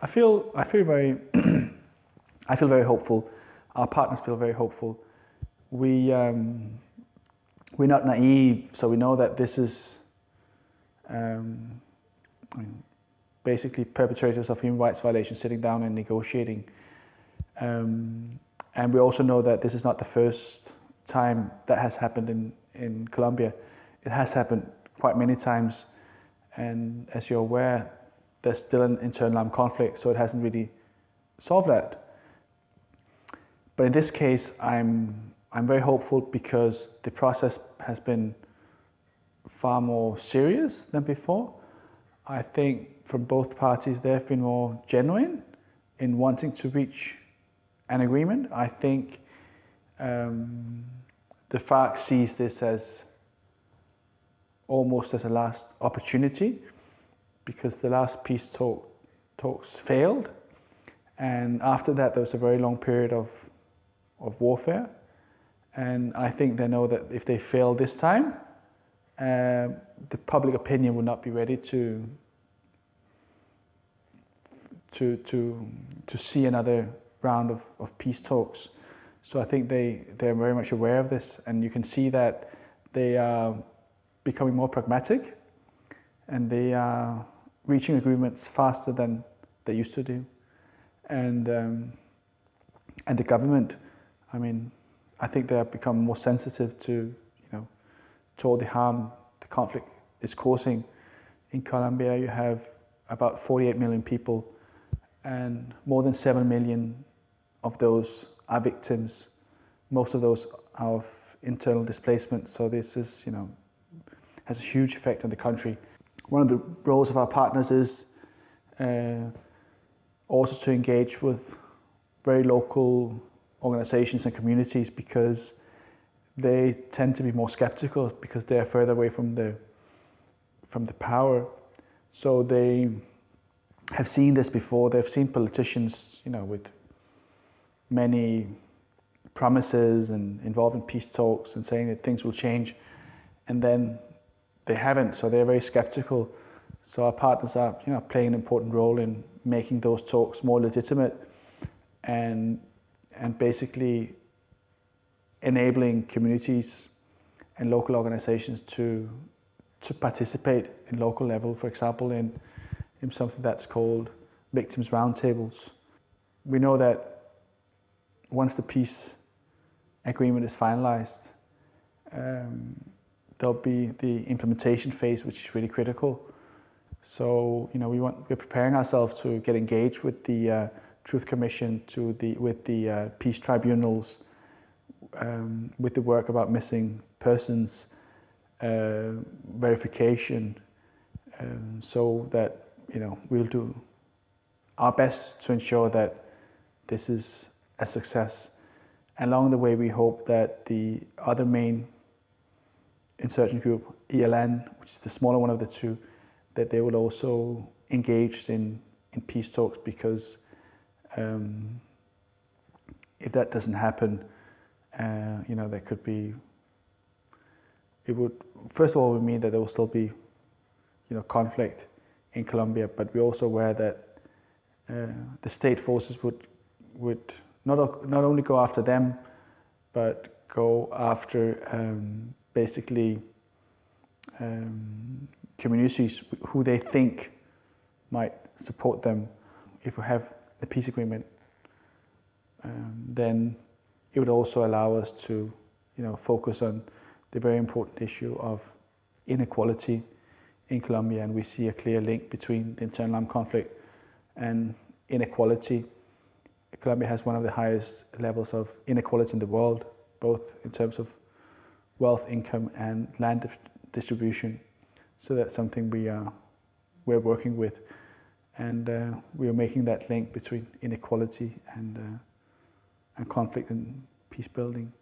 I feel very I feel very hopeful. Our partners feel very hopeful. We're not naive, so we know that this is basically perpetrators of human rights violations sitting down and negotiating. And we also know that this is not the first time that has happened in Colombia. It has happened quite many times, and as you're aware, there's still an internal armed conflict, so it hasn't really solved that. But in this case, I'm very hopeful because the process has been far more serious than before. I think from both parties they have been more genuine in wanting to reach an agreement. I think the FARC sees this as almost as a last opportunity, because the last peace talks failed, and after that there was a very long period of warfare. And I think they know that if they fail this time, the public opinion will not be ready to see another round of peace talks. So I think they're very much aware of this, and you can see that they are becoming more pragmatic, and they are reaching agreements faster than they used to do. And the government, I mean, I think they have become more sensitive to all the harm the conflict is causing. In Colombia, you have about 48 million people, and more than 7 million of those are victims. Most of those are of internal displacement. So this is, has a huge effect on the country. One of the roles of our partners is also to engage with very local organizations and communities, because they tend to be more skeptical because they are further away from the power. So they have seen this before. They've seen politicians, with many promises and involved in peace talks and saying that things will change, and then they haven't. So they're very skeptical. So our partners are, playing an important role in making those talks more legitimate, and basically enabling communities and local organizations to participate in local level, for example, in something that's called victims roundtables. We know that once the peace agreement is finalized, there'll be the implementation phase, which is really critical. So, we're preparing ourselves to get engaged with the Truth Commission, with the peace tribunals, with the work about missing persons, verification, so that we'll do our best to ensure that this is a success. Along the way, we hope that the other main insurgent group, ELN, which is the smaller one of the two, that they will also engage in peace talks, because if that doesn't happen, there could be, it would, first of all, would mean that there will still be, conflict in Colombia, but we're also aware that the state forces would not only go after them, but go after basically communities who they think might support them. If we have the peace agreement, then it would also allow us to, focus on the very important issue of inequality in Colombia, and we see a clear link between the internal armed conflict and inequality. Colombia has one of the highest levels of inequality in the world, both in terms of wealth, income, and land distribution. So that's something we're working with, and we are making that link between inequality and conflict and peace building.